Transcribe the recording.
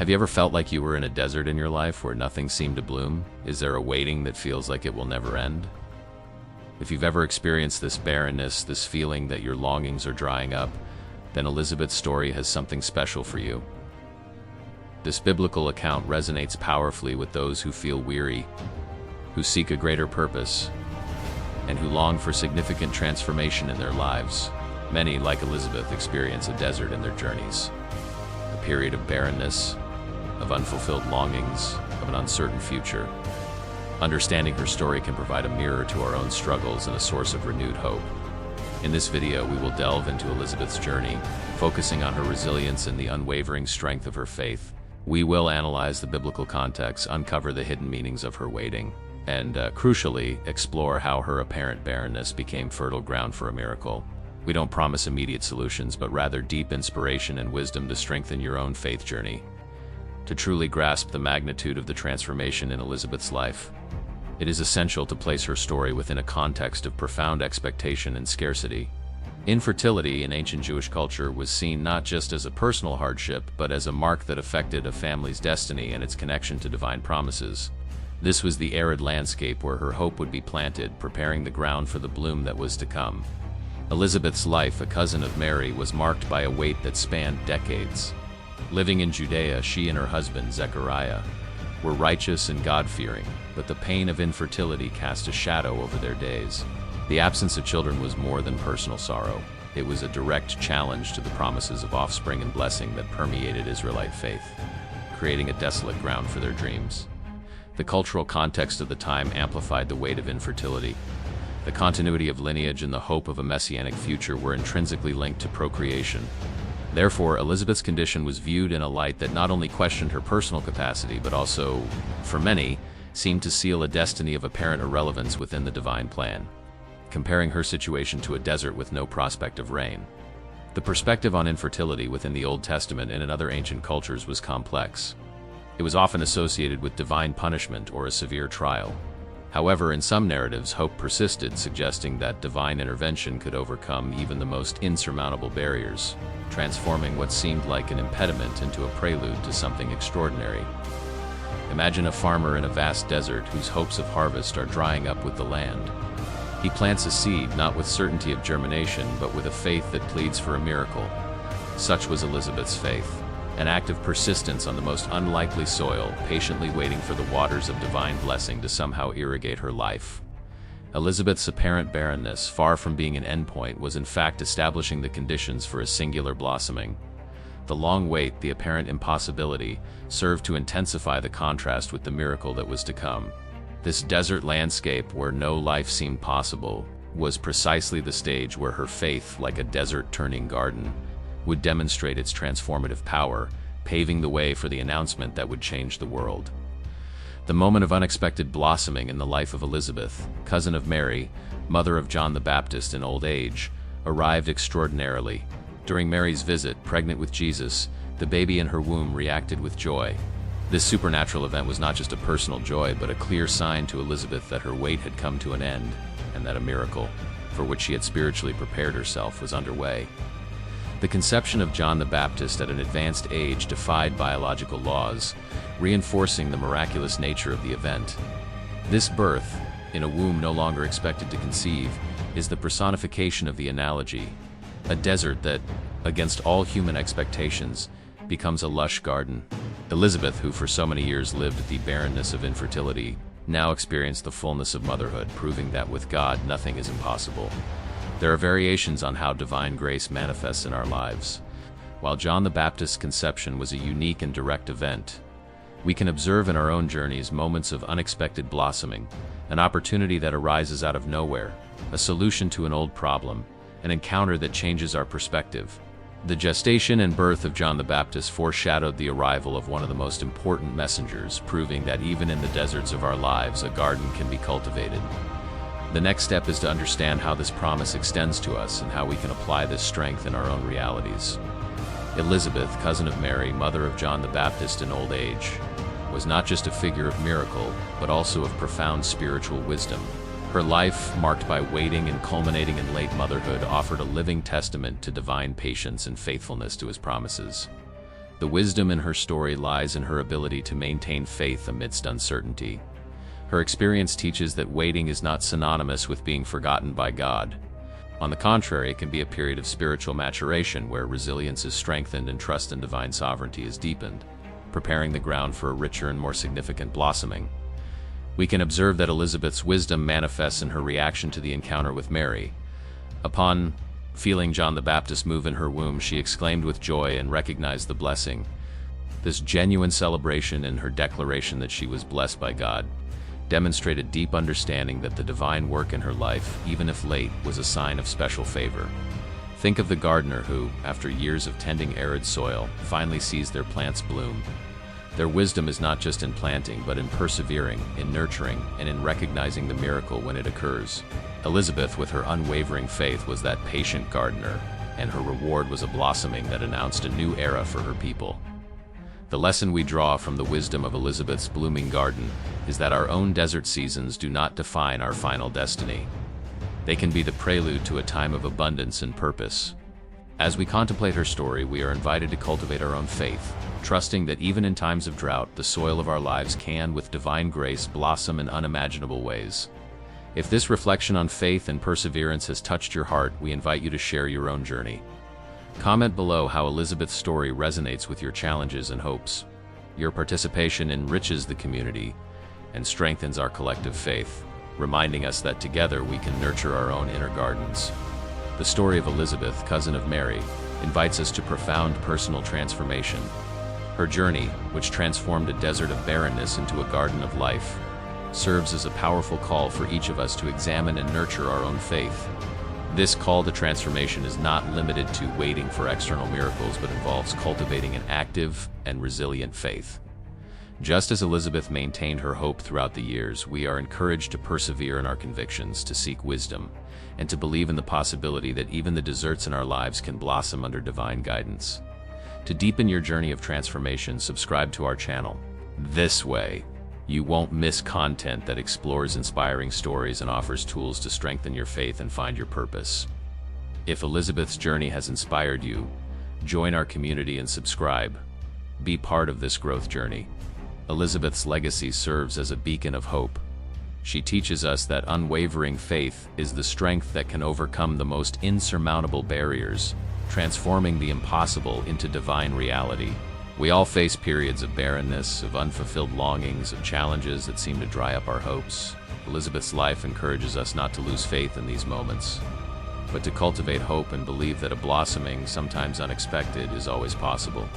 Have you ever felt like you were in a desert in your life where nothing seemed to bloom? Is there a waiting that feels like it will never end? If you've ever experienced this barrenness, this feeling that your longings are drying up, then Elizabeth's story has something special for you. This biblical account resonates powerfully with those who feel weary, who seek a greater purpose, and who long for significant transformation in their lives. Many, like Elizabeth, experience a desert in their journeys, a period of barrenness, of unfulfilled longings, of an uncertain future. Understanding her story can provide a mirror to our own struggles and a source of renewed hope. In this video, we will delve into Elizabeth's journey, focusing on her resilience and the unwavering strength of her faith. We will analyze the biblical context, uncover the hidden meanings of her waiting, and crucially, explore how her apparent barrenness became fertile ground for a miracle. We don't promise immediate solutions, but rather deep inspiration and wisdom to strengthen your own faith journey. To truly grasp the magnitude of the transformation in Elizabeth's life, it is essential to place her story within a context of profound expectation and scarcity. Infertility in ancient Jewish culture was seen not just as a personal hardship, but as a mark that affected a family's destiny and its connection to divine promises. This was the arid landscape where her hope would be planted, preparing the ground for the bloom that was to come. Elizabeth's life, a cousin of Mary, was marked by a wait that spanned decades. Living in Judea, she and her husband, Zechariah, were righteous and God-fearing, but the pain of infertility cast a shadow over their days. The absence of children was more than personal sorrow. It was a direct challenge to the promises of offspring and blessing that permeated Israelite faith, creating a desolate ground for their dreams. The cultural context of the time amplified the weight of infertility. The continuity of lineage and the hope of a messianic future were intrinsically linked to procreation. Therefore, Elizabeth's condition was viewed in a light that not only questioned her personal capacity, but also, for many, seemed to seal a destiny of apparent irrelevance within the divine plan, comparing her situation to a desert with no prospect of rain. The perspective on infertility within the Old Testament and in other ancient cultures was complex. It was often associated with divine punishment or a severe trial. However, in some narratives, hope persisted, suggesting that divine intervention could overcome even the most insurmountable barriers, transforming what seemed like an impediment into a prelude to something extraordinary. Imagine a farmer in a vast desert whose hopes of harvest are drying up with the land. He plants a seed, not with certainty of germination, but with a faith that pleads for a miracle. Such was Elizabeth's faith. An act of persistence on the most unlikely soil, patiently waiting for the waters of divine blessing to somehow irrigate her life. Elizabeth's apparent barrenness, far from being an endpoint, was in fact establishing the conditions for a singular blossoming. The long wait, the apparent impossibility, served to intensify the contrast with the miracle that was to come. This desert landscape, where no life seemed possible, was precisely the stage where her faith, like a desert-turning garden, would demonstrate its transformative power, paving the way for the announcement that would change the world. The moment of unexpected blossoming in the life of Elizabeth, cousin of Mary, mother of John the Baptist in old age, arrived extraordinarily. During Mary's visit, pregnant with Jesus, the baby in her womb reacted with joy. This supernatural event was not just a personal joy, but a clear sign to Elizabeth that her wait had come to an end, and that a miracle, for which she had spiritually prepared herself, was underway. The conception of John the Baptist at an advanced age defied biological laws, reinforcing the miraculous nature of the event. This birth, in a womb no longer expected to conceive, is the personification of the analogy, a desert that, against all human expectations, becomes a lush garden. Elizabeth, who for so many years lived the barrenness of infertility, now experienced the fullness of motherhood, proving that with God nothing is impossible. There are variations on how divine grace manifests in our lives. While John the Baptist's conception was a unique and direct event, we can observe in our own journeys moments of unexpected blossoming, an opportunity that arises out of nowhere, a solution to an old problem, an encounter that changes our perspective. The gestation and birth of John the Baptist foreshadowed the arrival of one of the most important messengers, proving that even in the deserts of our lives, a garden can be cultivated. The next step is to understand how this promise extends to us and how we can apply this strength in our own realities. Elizabeth, cousin of Mary, mother of John the Baptist in old age, was not just a figure of miracle, but also of profound spiritual wisdom. Her life, marked by waiting and culminating in late motherhood, offered a living testament to divine patience and faithfulness to his promises. The wisdom in her story lies in her ability to maintain faith amidst uncertainty. Her experience teaches that waiting is not synonymous with being forgotten by God. On the contrary, it can be a period of spiritual maturation where resilience is strengthened and trust in divine sovereignty is deepened, preparing the ground for a richer and more significant blossoming. We can observe that Elizabeth's wisdom manifests in her reaction to the encounter with Mary. Upon feeling John the Baptist move in her womb, she exclaimed with joy and recognized the blessing. This genuine celebration and her declaration that she was blessed by God demonstrate a deep understanding that the divine work in her life, even if late, was a sign of special favor. Think of the gardener who, after years of tending arid soil, finally sees their plants bloom. Their wisdom is not just in planting, but in persevering, in nurturing, and in recognizing the miracle when it occurs. Elizabeth, with her unwavering faith, was that patient gardener, and her reward was a blossoming that announced a new era for her people. The lesson we draw from the wisdom of Elizabeth's blooming garden is that our own desert seasons do not define our final destiny. They can be the prelude to a time of abundance and purpose. As we contemplate her story, we are invited to cultivate our own faith, trusting that even in times of drought, the soil of our lives can, with divine grace, blossom in unimaginable ways. If this reflection on faith and perseverance has touched your heart, we invite you to share your own journey. Comment below how Elizabeth's story resonates with your challenges and hopes. Your participation enriches the community and strengthens our collective faith, reminding us that together we can nurture our own inner gardens. The story of Elizabeth, cousin of Mary, invites us to profound personal transformation. Her journey, which transformed a desert of barrenness into a garden of life, serves as a powerful call for each of us to examine and nurture our own faith. This call to transformation is not limited to waiting for external miracles, but involves cultivating an active and resilient faith. Just as Elizabeth maintained her hope throughout the years, we are encouraged to persevere in our convictions, to seek wisdom, and to believe in the possibility that even the deserts in our lives can blossom under divine guidance. To deepen your journey of transformation, subscribe to our channel. This way, you won't miss content that explores inspiring stories and offers tools to strengthen your faith and find your purpose. If Elizabeth's journey has inspired you, join our community and subscribe. Be part of this growth journey. Elizabeth's legacy serves as a beacon of hope. She teaches us that unwavering faith is the strength that can overcome the most insurmountable barriers, transforming the impossible into divine reality. We all face periods of barrenness, of unfulfilled longings, of challenges that seem to dry up our hopes. Elizabeth's life encourages us not to lose faith in these moments, but to cultivate hope and believe that a blossoming, sometimes unexpected, is always possible.